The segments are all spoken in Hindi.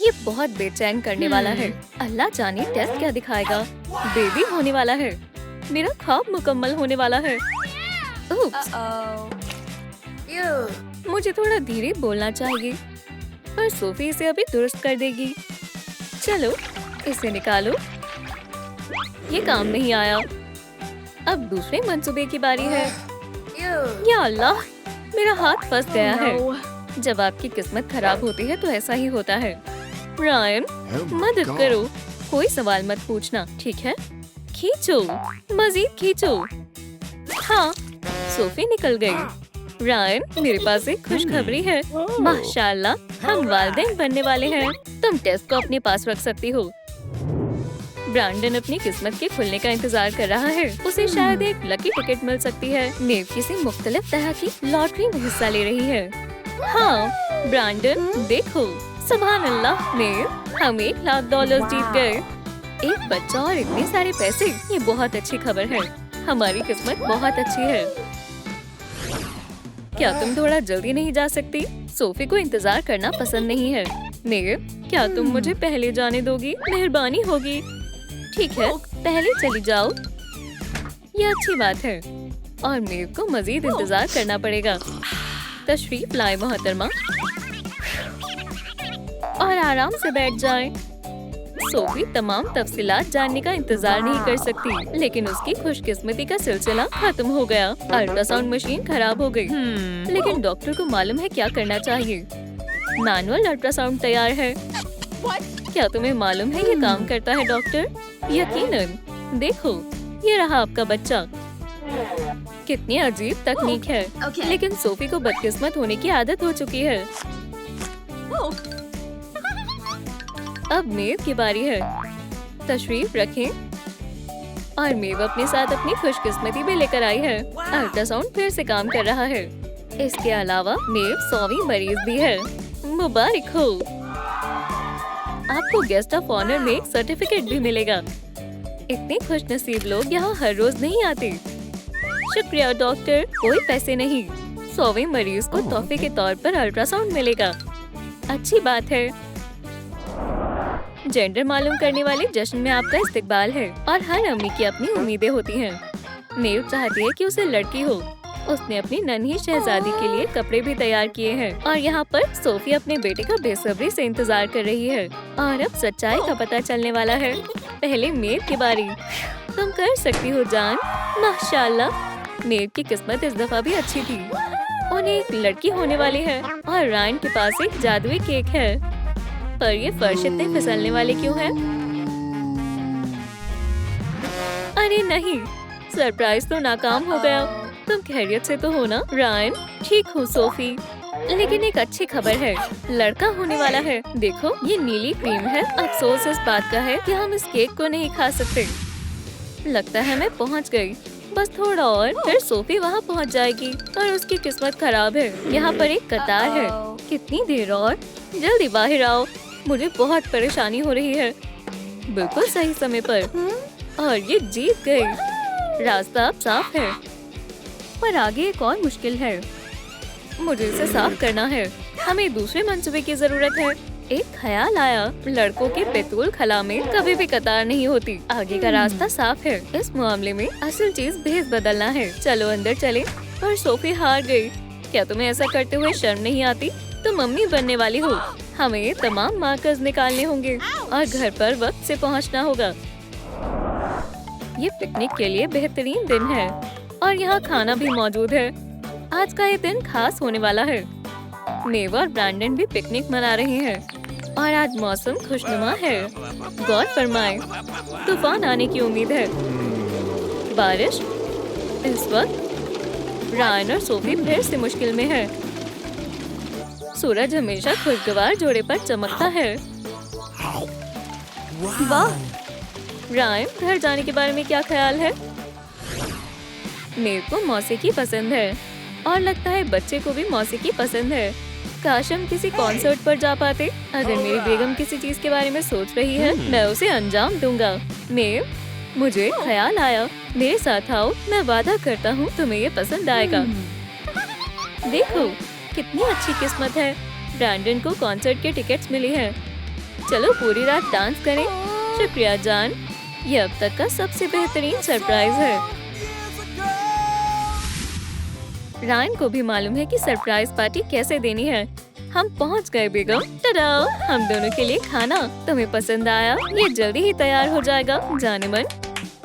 ये बहुत बेचैन करने वाला है। अल्लाह जाने टेस्ट क्या दिखाएगा। बेबी होने वाला है। मेरा ख्वाब मुकम्मल होने वाला है। उप्स। मुझे थोड़ा धीरे बोलना चाहिए, पर सोफी इसे अभी दुरुस्त कर देगी। चलो इसे निकालो। ये काम नहीं आया। अब दूसरे मंसूबे की बारी है। या अल्लाह, मेरा हाथ फंस गया है। जब आपकी किस्मत खराब होती है तो ऐसा ही होता है। रायन, मदद करो। कोई सवाल मत पूछना, ठीक है? खींचो, मजीद खींचो। हाँ, सोफी निकल गई। रायन, मेरे पास एक खुशखबरी है। माशाल्लाह, हम वालिदैन बनने वाले हैं। तुम टेस्ट को अपने पास रख सकती हो। ब्रैंडन अपनी किस्मत के खुलने का इंतजार कर रहा है। उसे शायद एक लकी टिकट मिल सकती है। मेव किसी मुख्तलिफ तरह की लॉटरी में हिस्सा ले रही है। हाँ, ब्रैंडन देखो, सुभान अल्लाह, मेव, हम $1,00,000 जीत गए। एक बच्चा और इतने सारे पैसे, ये बहुत अच्छी खबर है। हमारी किस्मत बहुत अच्छी है। क्या तुम थोड़ा जल्दी नहीं जा सकती? सोफी को इंतजार करना पसंद नहीं है। मेव, क्या तुम मुझे पहले जाने दोगी? मेहरबानी होगी। ठीक है, पहले चली जाओ। ये अच्छी बात है। और मेव को मजीद इंतजार करना पड़ेगा। तशरीफ लाए मोहतरमा। और आराम से बैठ जाएं। सोफी तमाम तफसीलात जानने का इंतजार नहीं कर सकती, लेकिन उसकी खुशकिस्मती का सिलसिला खत्म हो गया। अल्ट्रासाउंड मशीन खराब हो गई। लेकिन डॉक्टर को मालूम है क्या करना चाहिए। मैनुअल अल्ट्रासाउंड तैयार है। क्या तुम्हें मालूम है ये काम करता है डॉक्टर? यकीनन। देखो, ये रहा आपका बच्चा। कितनी अजीब तकनीक है। लेकिन सोफी को बदकिस्मत होने की आदत हो चुकी है। अब मेव की बारी है। तशरीफ रखें। और मेव अपने साथ अपनी खुशकिस्मती भी लेकर आई है। अल्ट्रासाउंड फिर से काम कर रहा है। इसके अलावा मेव 100वीं मरीज भी है। मुबारक हो। आपको गेस्ट ऑफ ऑनर में एक सर्टिफिकेट भी मिलेगा। इतने खुशनसीब लोग यहाँ हर रोज नहीं आते। शुक्रिया डॉक्टर, कोई पैसे नहीं। 100वें मरीज को तोहफे के तौर पर अल्ट्रासाउंड मिलेगा। अच्छी बात है। जेंडर मालूम करने वाले जश्न में आपका इस्तकबाल है। और हर अम्मी की अपनी उम्मीदें होती हैं। मेव चाहती है कि उसे लड़की हो। उसने अपनी नन्ही शहजादी के लिए कपड़े भी तैयार किए हैं। और यहाँ पर सोफी अपने बेटे का बेसब्री से इंतजार कर रही है। और अब सच्चाई का पता चलने वाला है। पहले मेव की बारी। तुम कर सकती हो जान। माशाल्लाह, मेव की किस्मत इस दफा भी अच्छी थी। उन्हें एक लड़की होने वाली है। और रायन के पास एक जादुई केक है। पर ये फर्श इतने फिसलने वाले क्यों हैं? अरे नहीं, सरप्राइज तो नाकाम हो गया। तुम खैरियत से तो हो ना? रायन, ठीक हूँ सोफी, लेकिन एक अच्छी खबर है, लड़का होने वाला है। देखो, ये नीली क्रीम है। अफसोस इस बात का है कि हम इस केक को नहीं खा सकते। लगता है मैं पहुँच गई। बस थोड़ा और, फिर सोफी वहाँ पहुँच जाएगी। और उसकी किस्मत खराब है। यहाँ पर एक कतार है। कितनी देर और? जल्दी बाहर आओ, मुझे बहुत परेशानी हो रही है। बिल्कुल सही समय पर। और ये जीत गई। रास्ता अब साफ है, पर आगे एक और मुश्किल है। मुझे इसे साफ करना है। हमें दूसरे मंसूबे की जरूरत है। एक ख्याल आया, लड़कों के बैतूल खला में कभी भी कतार नहीं होती। आगे का रास्ता साफ है। इस मामले में असल चीज भेस बदलना है। चलो अंदर चले। और सोफी हार गई। क्या तुम्हें ऐसा करते हुए शर्म नहीं आती? तुम मम्मी बनने वाली हो। हमें तमाम मार्कर्स निकालने होंगे और घर पर वक्त से पहुंचना होगा। ये पिकनिक के लिए बेहतरीन दिन है। और यहाँ खाना भी मौजूद है। आज का ये दिन खास होने वाला है। मेव और ब्रैंडन भी पिकनिक मना रहे हैं। और आज मौसम खुशनुमा है। गौर फरमाए, तूफान आने की उम्मीद है। बारिश। इस वक्त रायन और सोफी फिर से मुश्किल में है। सूरज हमेशा खुशगवार जोड़े पर चमकता है। वाह! रायन, घर जाने के बारे में क्या ख्याल है? मेरे को मौसीकी पसंद है। और लगता है बच्चे को भी मौसीकी पसंद है। काश हम किसी कॉन्सर्ट पर जा पाते। अगर मेरी बेगम किसी चीज के बारे में सोच रही है, मैं उसे अंजाम दूंगा। मेव, मुझे ख्याल आया, मेरे साथ आओ। मैं वादा करता हूँ तुम्हें ये पसंद आएगा। देखो, कितनी अच्छी किस्मत है। ब्रैंडन को कॉन्सर्ट के टिकट्स मिली हैं। चलो पूरी रात डांस करें। शुक्रिया जान, ये अब तक का सबसे बेहतरीन सरप्राइज है। रायन को भी मालूम है कि सरप्राइज पार्टी कैसे देनी है। हम पहुंच गए बेगम। टडा, हम दोनों के लिए खाना। तुम्हें पसंद आया? ये जल्दी ही तैयार हो जाएगा। जाने मन,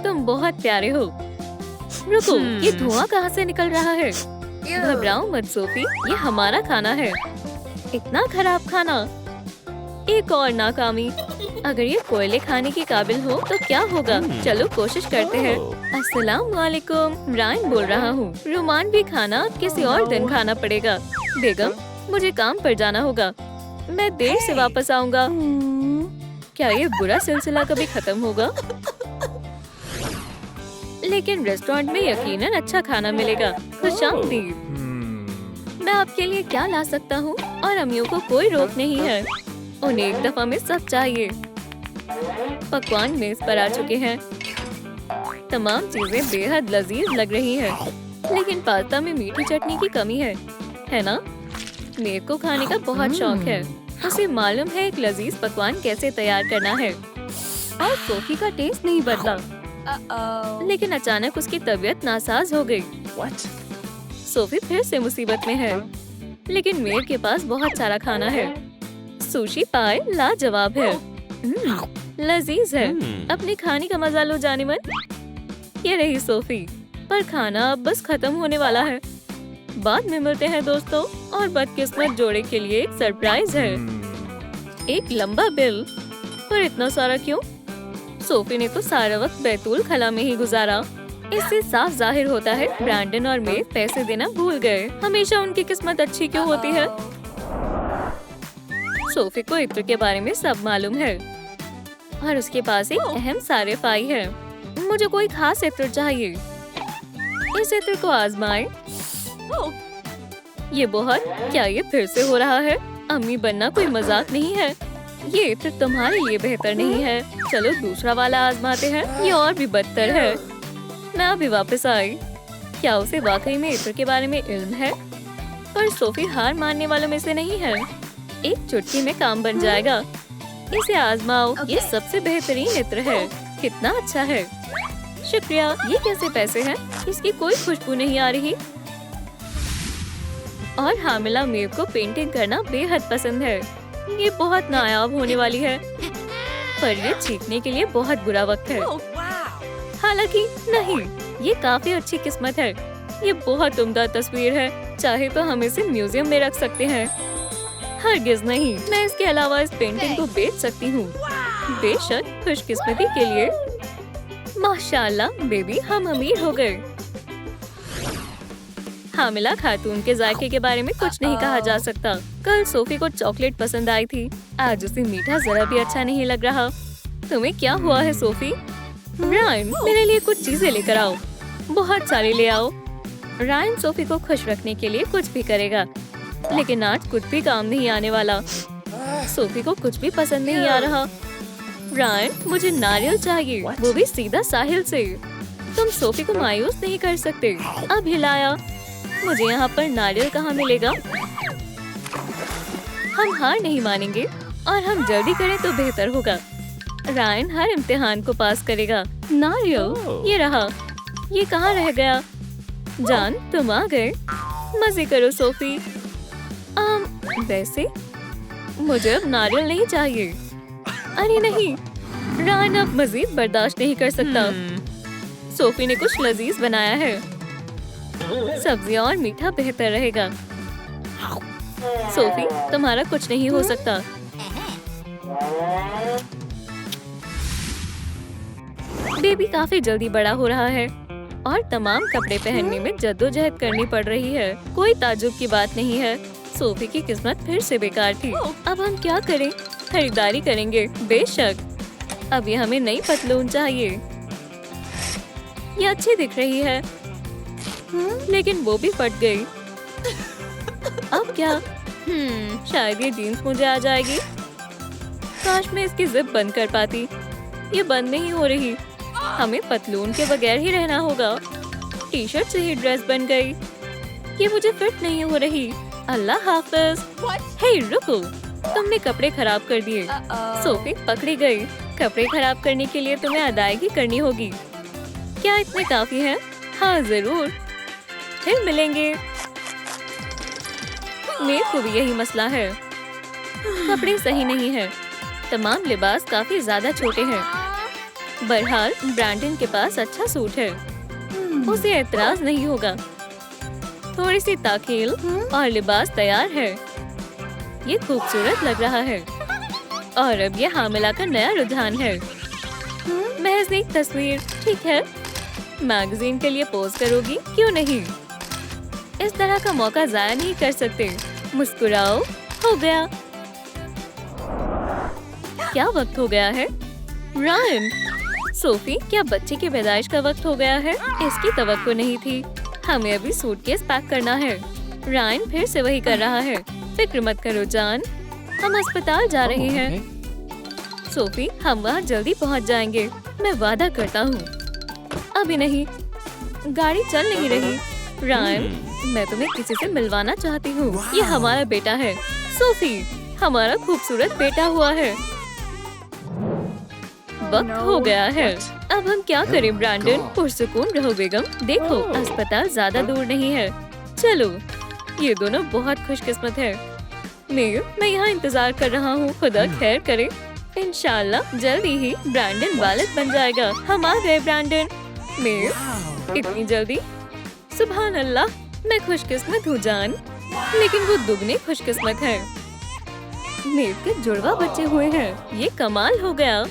तुम बहुत प्यारे हो। रुको, ये धुआं कहाँ से निकल रहा है? घबराओ मत सोफी, ये हमारा खाना है। इतना खराब खाना, एक और नाकामी। अगर ये कोयले खाने के काबिल हो तो क्या होगा? चलो कोशिश करते हैं। अस्सलाम वालेकुम, रायन बोल रहा हूँ। रुमान भी खाना किसी और दिन खाना पड़ेगा। बेगम, मुझे काम पर जाना होगा। मैं देर से वापस आऊँगा। क्या ये बुरा सिलसिला कभी खत्म होगा? लेकिन रेस्टोरेंट में यकीनन अच्छा खाना मिलेगा। खुशामदीद। मैं आपके लिए क्या ला सकता हूँ? और अम्मियों को कोई रोक नहीं है, उन्हें एक दफा में सब चाहिए। पकवान मेज पर आ चुके हैं। तमाम चीजें बेहद लजीज लग रही हैं, लेकिन पास्ता में मीठी चटनी की कमी है ना? मेरे को खाने का बहुत शौक है। उसे मालूम है एक लजीज पकवान कैसे तैयार करना है। और सोफी का टेस्ट नहीं बदला, लेकिन अचानक उसकी तबीयत नासाज हो गई। सोफी फिर से मुसीबत में है, लेकिन मेयर के पास बहुत सारा खाना है। सुशी पाए लाजवाब है, लजीज है। अपने खाने का मजा लो जाने मन। ये रही सोफी, पर खाना अब बस खत्म होने वाला है। बाद में मिलते हैं दोस्तों। और बदकिस्मत जोड़े के लिए एक सरप्राइज है। एक लंबा बिल, पर इतना सारा क्यों? सोफी ने तो सारा वक्त बैतूल खला में ही गुजारा। इससे साफ जाहिर होता है ब्रैंडन और मैं पैसे देना भूल गए। हमेशा उनकी किस्मत अच्छी क्यों होती है? सोफी को इत्र के बारे में सब मालूम है और उसके पास एक अहम सारिफाई है। मुझे कोई खास इत्र चाहिए। इस इत्र को आजमाएं। ये बहुत, क्या ये फिर से हो रहा है? अम्मी बनना कोई मजाक नहीं है। ये इत्र तुम्हारे लिए बेहतर नहीं है। चलो दूसरा वाला आजमाते हैं। ये और भी बदतर है। मैं अभी वापस आई। क्या उसे वाकई में इत्र के बारे में इल्म है? पर सोफी हार मानने वालों में से नहीं है। एक चुटकी में काम बन जाएगा। इसे आजमाओ। ये सबसे बेहतरीन इत्र है। कितना अच्छा है। शुक्रिया। ये कैसे पैसे हैं? इसकी कोई खुशबू नहीं आ रही। और हामिला मेव को पेंटिंग करना बेहद पसंद है। ये बहुत नायाब होने वाली है, पर ये सीखने के लिए बहुत बुरा वक्त है। हालांकि नहीं, ये काफी अच्छी किस्मत है। ये बहुत उम्दा तस्वीर है। चाहे तो हम इसे म्यूजियम में रख सकते हैं। हरगिज नहीं, मैं इसके अलावा इस पेंटिंग को बेच सकती हूँ। बेशक, खुशकिस्मती के लिए। माशाल्लाह बेबी, हम अमीर हो गए। हामिला खातून के जायके के बारे में कुछ नहीं कहा जा सकता। कल सोफी को चॉकलेट पसंद आई थी, आज उसे मीठा जरा भी अच्छा नहीं लग रहा। तुम्हें क्या हुआ है सोफी? रायन, मेरे लिए कुछ चीजें लेकर आओ। बहुत सारी ले आओ। रायन सोफी को खुश रखने के लिए कुछ भी करेगा, लेकिन आज कुछ भी काम नहीं आने वाला। सोफी को कुछ भी पसंद नहीं आ रहा। रायन, मुझे नारियल चाहिए, वो भी सीधा साहिल से। तुम सोफी को मायूस नहीं कर सकते। अब हिलाया। मुझे यहाँ पर नारियल कहाँ मिलेगा? हम हार नहीं मानेंगे और हम जल्दी करें तो बेहतर होगा। रायन हर इम्तिहान को पास करेगा। नारियल, ये रहा। ये कहाँ रह गया? जान, तुम आ गए। मजे करो सोफी। वैसे मुझे अब नारियल नहीं चाहिए। अरे नहीं, रायन अब मजीद बर्दाश्त नहीं कर सकता। सोफी ने कुछ लजीज बनाया है। सब्जियां और मीठा बेहतर रहेगा। सोफी, तुम्हारा कुछ नहीं हो सकता। बेबी काफी जल्दी बड़ा हो रहा है और तमाम कपड़े पहनने में जद्दोजहद करनी पड़ रही है। कोई ताजुब की बात नहीं है। सोफी की किस्मत फिर से बेकार थी। अब हम क्या करें? खरीदारी करेंगे। बेशक। अभी हमें नई पतलून चाहिए। ये अच्छी दिख रही है, लेकिन वो भी फट गई। अब क्या? शायद ये जीन्स मुझे आ जाएगी। काश मैं इसकी जिप बंद कर पाती। ये बंद नहीं हो रही। हमें पतलून के बगैर ही रहना होगा। टी शर्ट से ही ड्रेस बन गई। ये मुझे फिट नहीं हो रही। अल्लाह हाफिज। हे रुको, तुमने कपड़े खराब कर दिए। सोफी पकड़ी गई। कपड़े खराब करने के लिए तुम्हें अदायगी करनी होगी। क्या इतने काफी है? हाँ जरूर, फिर मिलेंगे। मेरे को भी यही मसला है, कपड़े सही नहीं है। तमाम लिबास काफी ज्यादा छोटे हैं। बहरहाल ब्रैंडन के पास अच्छा सूट है, उसे एतराज नहीं होगा। थोड़ी सी ताकील और लिबास तैयार है। ये खूबसूरत लग रहा है और अब ये हामिला का नया रुझान है। महज एक तस्वीर, ठीक है। मैगजीन के लिए पोज करोगी? क्यों नहीं, इस तरह का मौका जाया नहीं कर सकते। मुस्कुराओ। हो गया। क्या वक्त हो गया है? रायन, सोफी, क्या बच्चे की पैदाइश का वक्त हो गया है? इसकी तवक्को नहीं थी। हमें अभी सूटकेस पैक करना है। रायन फिर से वही कर रहा है। फिक्र मत करो जान, हम अस्पताल जा रहे हैं। सोफी, हम वहाँ जल्दी पहुँच जाएंगे, मैं वादा करता हूँ। अभी नहीं, गाड़ी चल नहीं रही। रायन, मैं तुम्हें किसी से मिलवाना चाहती हूँ। ये हमारा बेटा है। सोफी, हमारा खूबसूरत बेटा हुआ है। वक्त हो गया है। अब हम क्या करें ब्रैंडन? पुरसुकून रहो बेगम। देखो, अस्पताल ज्यादा दूर नहीं है। चलो, ये दोनों बहुत खुशकिस्मत है। मैं यहाँ इंतजार कर रहा हूँ। खुदा खैर करे। इंशाल्लाह जल्दी ही ब्रैंडन बालिग बन जाएगा। हम आ गए ब्रैंडन। इतनी जल्दी? सुभान अल्लाह, मैं खुशकिस्मत हूँ जान, लेकिन वो दुगने खुशकिस्मत है। मेरे के जुड़वा बच्चे हुए हैं। ये कमाल हो गया।